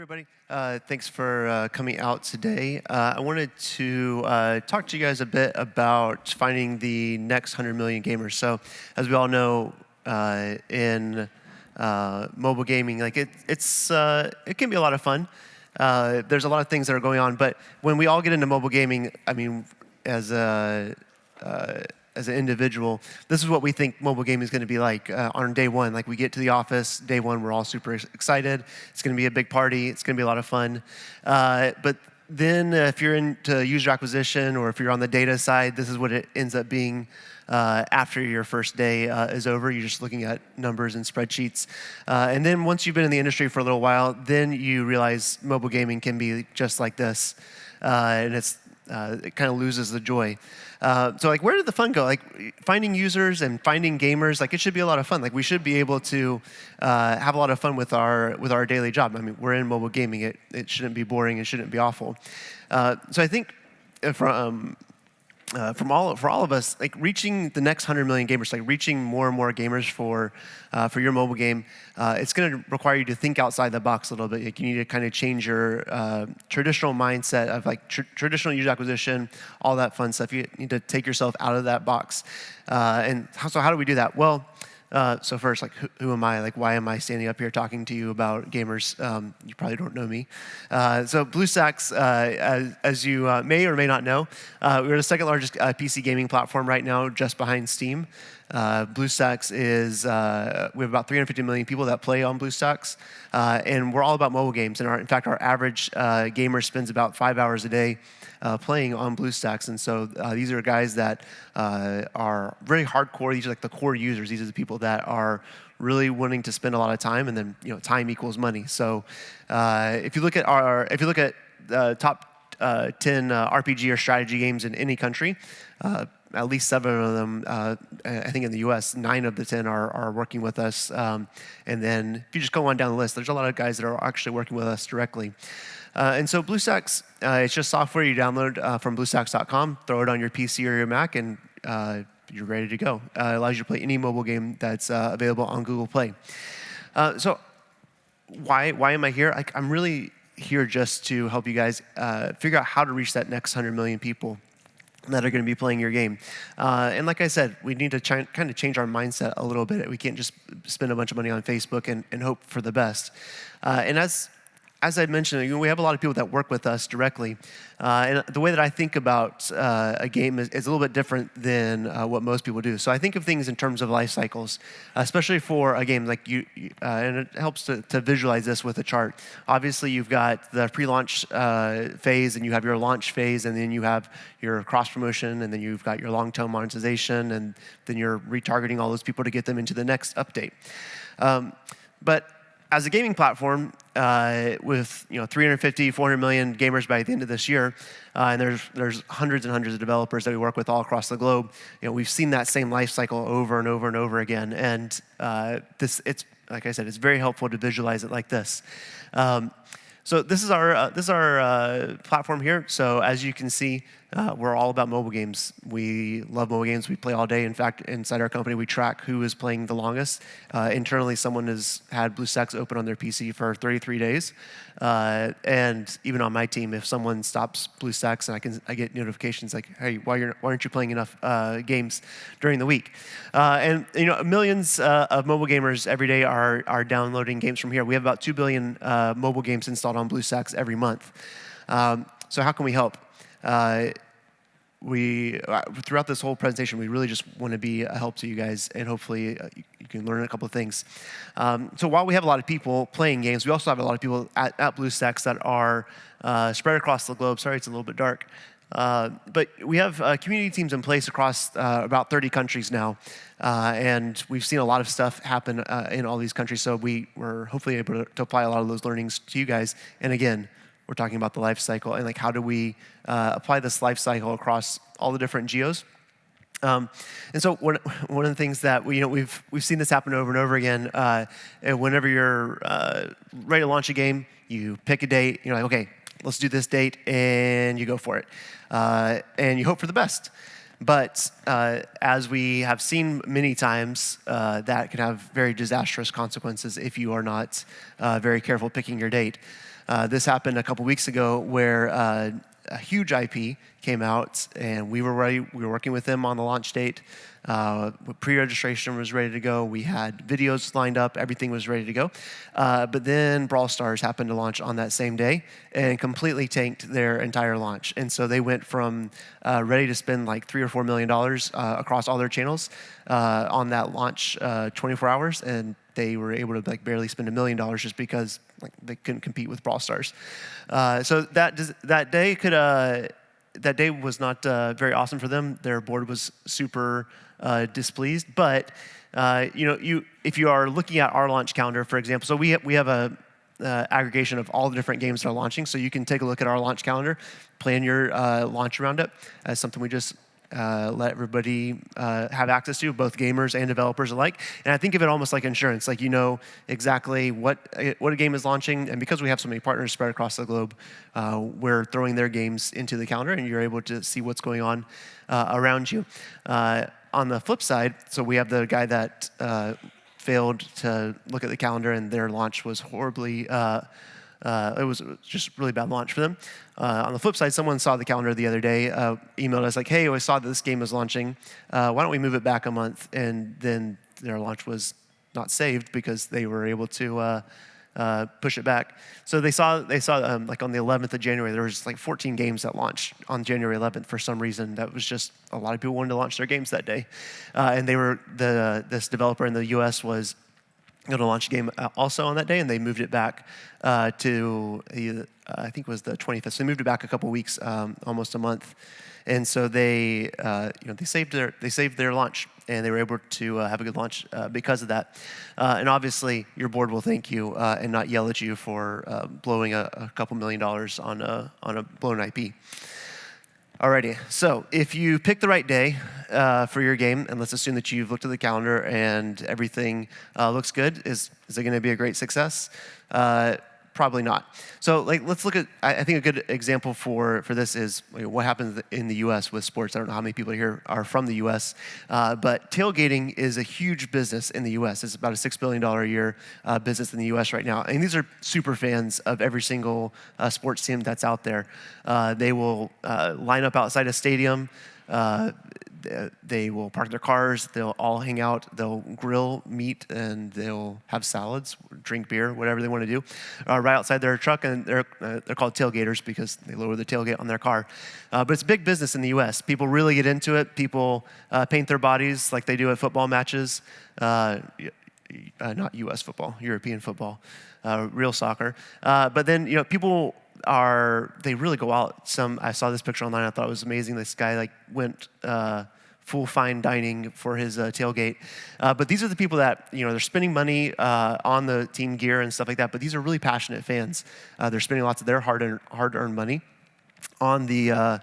everybody. Thanks for coming out today. I wanted to talk to you guys a bit about finding the next 100 million gamers. So, as we all know, in mobile gaming, like it can be a lot of fun. There's a lot of things that are going on, but when we all get into mobile gaming, I mean, as an individual, this is what we think mobile gaming is going to be like on day one. Like we get to the office, day one, we're all super excited. It's going to be a big party. It's going to be a lot of fun. But then if you're into user acquisition or if you're on the data side, this is what it ends up being after your first day is over. You're just looking at numbers and spreadsheets. And then once you've been in the industry for a little while, then you realize mobile gaming can be just like this. And it kind of loses the joy. So like, where did the fun go? Like finding users and finding gamers, like it should be a lot of fun. Like we should be able to have a lot of fun with our daily job. I mean, we're in mobile gaming. It shouldn't be boring. It shouldn't be awful. So I think for all of us, like reaching the next 100 million gamers, like reaching more and more gamers for your mobile game, it's going to require you to think outside the box a little bit. Like you need to kind of change your traditional mindset of like traditional user acquisition, all that fun stuff. You need to take yourself out of that box. So how do we do that? Well, so first, like, who am I? Like, why am I standing up here talking to you about gamers? You probably don't know me. So BlueStacks, as you may or may not know, we're the second largest PC gaming platform right now, just behind Steam. BlueStacks is, we have about 350 million people that play on BlueStacks, and we're all about mobile games. And in fact, our average gamer spends about 5 hours a day playing on BlueStacks. And so these are guys that are very hardcore. These are like the core users. These are the people that are really wanting to spend a lot of time, and then time equals money. So if you look at the top 10 RPG or strategy games in any country, at least 7 of them, I think in the US, 9 of the 10 are working with us. And then if you just go on down the list, there's a lot of guys that are actually working with us directly. And so BlueStacks, it's just software you download from BlueStacks.com, throw it on your PC or your Mac, and you're ready to go. It allows you to play any mobile game that's available on Google Play. So why am I here? I'm really here just to help you guys figure out how to reach that next 100 million people that are going to be playing your game. And like I said, we need to kind of change our mindset a little bit. We can't just spend a bunch of money on Facebook and hope for the best. And as I mentioned, we have a lot of people that work with us directly. And the way that I think about a game is a little bit different than what most people do. So I think of things in terms of life cycles, especially for a game like and it helps to visualize this with a chart. Obviously, you've got the pre-launch phase, and you have your launch phase, and then you have your cross-promotion, and then you've got your long-tail monetization, and then you're retargeting all those people to get them into the next update. But as a gaming platform, with 350, 400 million gamers by the end of this year, and there's hundreds and hundreds of developers that we work with all across the globe. We've seen that same life cycle over and over and over again, and it's like I said, it's very helpful to visualize it like this. So this is our platform here. So as you can see, we're all about mobile games. We love mobile games. We play all day. In fact, inside our company, we track who is playing the longest. Internally, someone has had BlueStacks open on their PC for 33 days. And even on my team, if someone stops BlueStacks, and I get notifications like, "Hey, why aren't you playing enough games during the week?" And millions of mobile gamers every day are downloading games from here. We have about 2 billion mobile games installed on BlueStacks every month. So how can we help? Throughout this whole presentation, we really just want to be a help to you guys, and hopefully you can learn a couple of things. So while we have a lot of people playing games, we also have a lot of people at BlueStacks that are spread across the globe. Sorry, it's a little bit dark. But we have community teams in place across about 30 countries now, and we've seen a lot of stuff happen in all these countries, so we were hopefully able to apply a lot of those learnings to you guys. And again, we're talking about the life cycle and like how do we apply this life cycle across all the different geos. And so one of the things that we've seen this happen over and over again. Whenever you're ready to launch a game, you pick a date. You're like, okay, let's do this date, and you go for it, and you hope for the best. But as we have seen many times, that can have very disastrous consequences if you are not very careful picking your date. This happened a couple weeks ago where a huge IP came out, and we were ready. We were working with them on the launch date. Pre-registration was ready to go. We had videos lined up. Everything was ready to go. But then Brawl Stars happened to launch on that same day and completely tanked their entire launch. And so they went from ready to spend like $3 or $4 million across all their channels on that launch 24 hours, and they were able to like barely spend $1 million just because like they couldn't compete with Brawl Stars. So that day was not very awesome for them. Their board was super displeased. But if you are looking at our launch calendar, for example, so we have a aggregation of all the different games that are launching. So you can take a look at our launch calendar, plan your launch around it. As something we just let everybody have access to, both gamers and developers alike. And I think of it almost like insurance. Like you know exactly what a game is launching, and because we have so many partners spread across the globe, we're throwing their games into the calendar, and you're able to see what's going on around you. On the flip side, so we have the guy that failed to look at the calendar, and their launch was horribly. It was just really bad launch for them. On the flip side, someone saw the calendar the other day, emailed us like, hey, I saw that this game is launching. Why don't we move it back a month? And then their launch was not saved because they were able to push it back. So they saw like on the 11th of January, there was like 14 games that launched on January 11th for some reason. That was just a lot of people wanted to launch their games that day. And they were this developer in the US was going to launch a game also on that day, and they moved it back to I think it was the 25th. So they moved it back a couple weeks, almost a month, and so they saved their launch, and they were able to have a good launch because of that. And obviously, your board will thank you and not yell at you for blowing a couple $1 million on a blown IP. Alrighty, so if you pick the right day for your game, and let's assume that you've looked at the calendar and everything looks good, is it going to be a great success? Probably not. So let's look at, I think a good example for this is what happens in the US with sports. I don't know how many people here are from the US, but tailgating is a huge business in the US. It's about a $6 billion a year business in the US right now. And these are super fans of every single sports team that's out there. They will line up outside a stadium. They will park their cars, they'll all hang out, they'll grill meat, and they'll have salads, drink beer, whatever they want to do, right outside their truck, and they're called tailgaters because they lower the tailgate on their car. But it's a big business in the U.S. People really get into it. People paint their bodies like they do at football matches, not U.S. football, European football, real soccer. But then, people they really go out. I saw this picture online. I thought it was amazing. This guy went full fine dining for his tailgate. But these are the people that they're spending money on the team gear and stuff like that. But these are really passionate fans. They're spending lots of their hard-earned money on the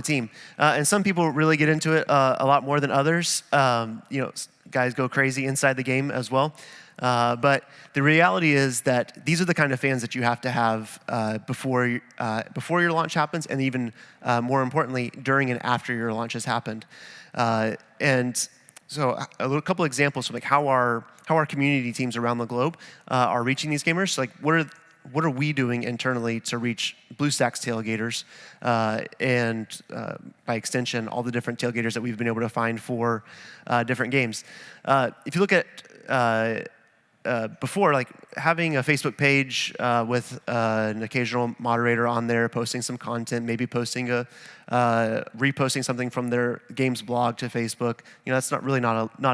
team. And some people really get into it a lot more than others. Guys go crazy inside the game as well. But the reality is that these are the kind of fans that you have to have before your launch happens, and even more importantly, during and after your launch has happened. And so a couple examples of how our community teams around the globe are reaching these gamers. So what are we doing internally to reach BlueStacks tailgaters, and by extension, all the different tailgaters that we've been able to find for different games. If you look at before, having a Facebook page with an occasional moderator on there, posting some content, maybe reposting something from their games blog to Facebook, that's not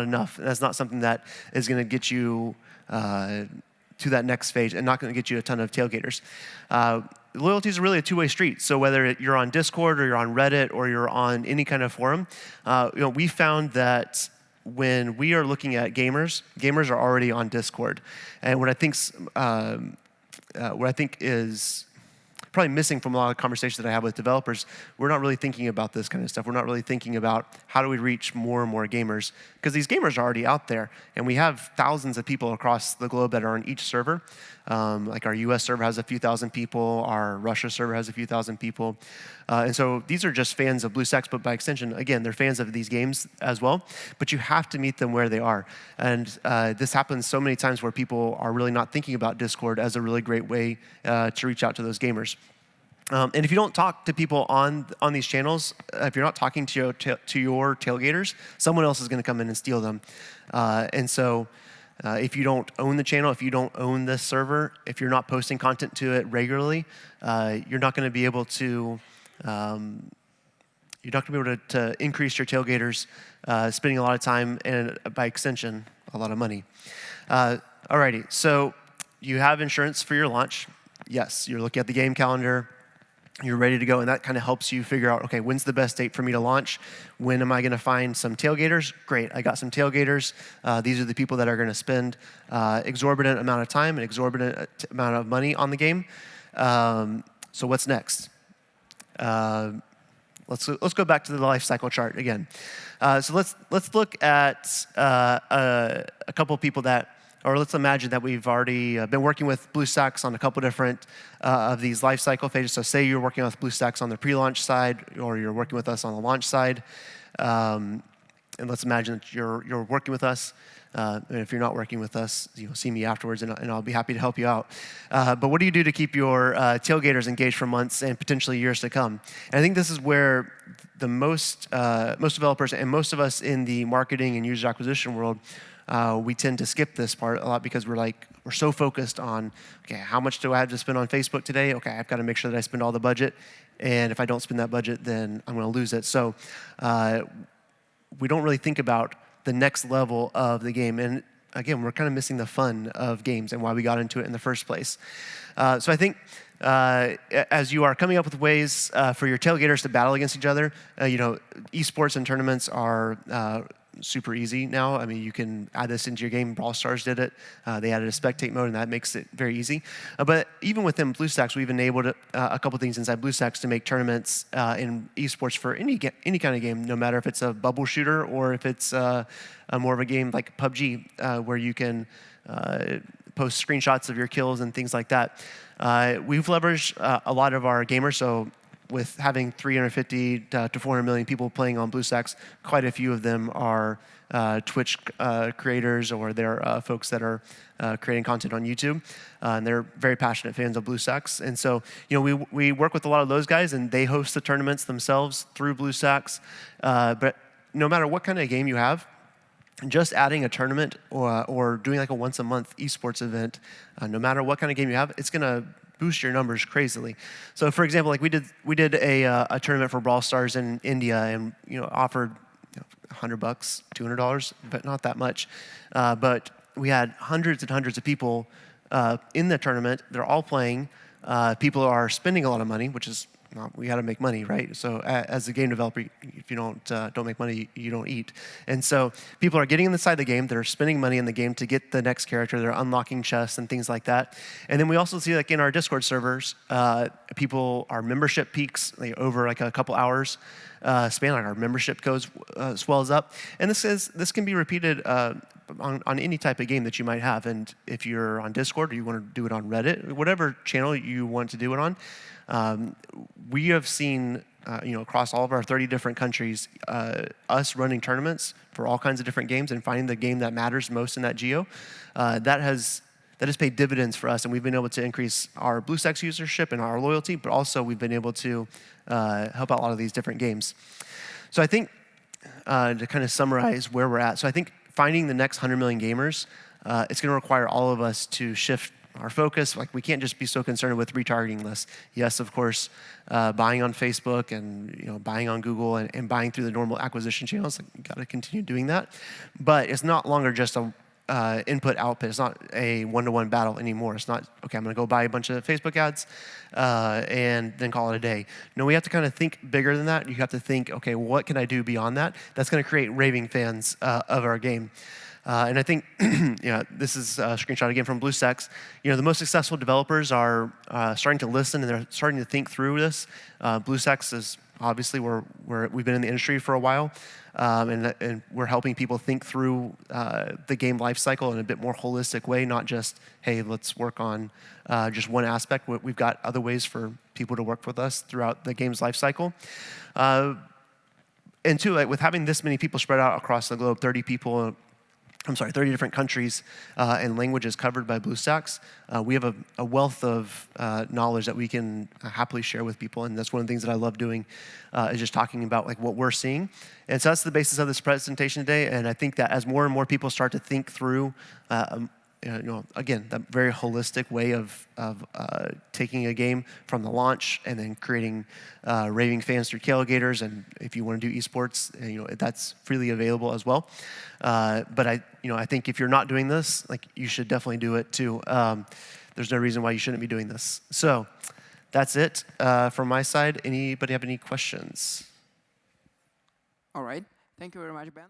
enough. That's not something that is going to get you to that next phase, and not going to get you a ton of tailgaters. Loyalty is really a two-way street. So whether you're on Discord or you're on Reddit or you're on any kind of forum, we found that when we are looking at gamers are already on Discord. And what I think is probably missing from a lot of conversations that I have with developers. We're not really thinking about this kind of stuff. We're not really thinking about how do we reach more and more gamers, because these gamers are already out there, and we have thousands of people across the globe that are on each server. Like our US server has a few thousand people, our Russia server has a few thousand people. And so these are just fans of BlueStacks, but by extension, again, they're fans of these games as well. But you have to meet them where they are. And this happens so many times where people are really not thinking about Discord as a really great way to reach out to those gamers. And if you don't talk to people on these channels, if you're not talking to your tailgaters, someone else is going to come in and steal them. And so if you don't own the channel, if you don't own this server, if you're not posting content to it regularly, you're not going to be able to increase your tailgaters, spending a lot of time and by extension a lot of money. Alrighty, so you have insurance for your launch. Yes, you're looking at the game calendar. You're ready to go, and that kind of helps you figure out, okay, when's the best date for me to launch? When am I going to find some tailgaters? Great, I got some tailgaters. These are the people that are going to spend exorbitant amount of time and exorbitant amount of money on the game. So what's next? Let's go back to the life cycle chart again. So let's look at a couple of people that, or let's imagine that we've already been working with BlueStacks on a couple different of these life cycle phases. So say you're working with BlueStacks on the pre-launch side, or you're working with us on the launch side. And let's imagine that you're working with us. And if you're not working with us, see me afterwards, and I'll be happy to help you out. But what do you do to keep your tailgaters engaged for months and potentially years to come? And I think this is where the most developers and most of us in the marketing and user acquisition world, we tend to skip this part a lot because we're so focused on, okay, how much do I have to spend on Facebook today? Okay, I've got to make sure that I spend all the budget, and if I don't spend that budget, then I'm going to lose it. So we don't really think about the next level of the game. And again, we're kind of missing the fun of games and why we got into it in the first place. So I think as you are coming up with ways for your tailgaters to battle against each other, esports and tournaments are super easy now. I mean, you can add this into your game. Brawl Stars did it. They added a spectate mode, and that makes it very easy. But even within BlueStacks, we've enabled a couple things inside BlueStacks to make tournaments in esports for any kind of game, no matter if it's a bubble shooter or if it's more of a game like PUBG, where you can post screenshots of your kills and things like that. We've leveraged a lot of our gamers, so with having 350 to 400 million people playing on BlueStacks, quite a few of them are Twitch creators, or they're folks that are creating content on YouTube, and they're very passionate fans of BlueStacks. And so, we work with a lot of those guys, and they host the tournaments themselves through BlueStacks. But no matter what kind of game you have, just adding a tournament or doing like a once a month esports event, no matter what kind of game you have, it's going to boost your numbers crazily. So, for example, like we did a tournament for Brawl Stars in India, and offered $100, $200, but not that much. But we had hundreds and hundreds of people in the tournament. They're all playing. People are spending a lot of money, which is we got to make money, right? So as a game developer, if you don't make money, you don't eat. And so people are getting inside the game. They're spending money in the game to get the next character. They're unlocking chests and things like that. And then we also see, like in our Discord servers, our membership peaks over like a couple hours span. Like our membership goes swells up. And this can be repeated on any type of game that you might have. And if you're on Discord or you want to do it on Reddit, whatever channel you want to do it on, we have seen, across all of our 30 different countries, us running tournaments for all kinds of different games and finding the game that matters most in that geo. That has paid dividends for us, and we've been able to increase our BlueStacks usership and our loyalty, but also we've been able to help out a lot of these different games. So I think, to kind of summarize where we're at, so I think finding the next 100 million gamers, it's going to require all of us to shift our focus. Like, we can't just be so concerned with retargeting lists. Yes, of course, buying on Facebook and buying on Google and buying through the normal acquisition channels. Like, you got to continue doing that. But it's not longer just a input output. It's not a one-to-one battle anymore. It's not, okay, I'm going to go buy a bunch of Facebook ads and then call it a day. No, we have to kind of think bigger than that. You have to think, okay, what can I do beyond that? That's going to create raving fans of our game. And I think, this is a screenshot again from BlueStacks. The most successful developers are starting to listen and they're starting to think through this. BlueStacks is obviously we've been in the industry for a while, and we're helping people think through the game lifecycle in a bit more holistic way, not just, hey, let's work on just one aspect. We've got other ways for people to work with us throughout the game's lifecycle. And two, with having this many people spread out across the globe, 30 different countries and languages covered by BlueStacks, we have a wealth of knowledge that we can happily share with people, and that's one of the things that I love doing, is just talking about what we're seeing. And so that's the basis of this presentation today, and I think that as more and more people start to think through, again, that very holistic way of taking a game from the launch and then creating raving fans through tailgaters, and if you want to do esports, that's freely available as well. But I think if you're not doing this, you should definitely do it too. There's no reason why you shouldn't be doing this. So that's it from my side. Anybody have any questions? All right. Thank you very much, Ben.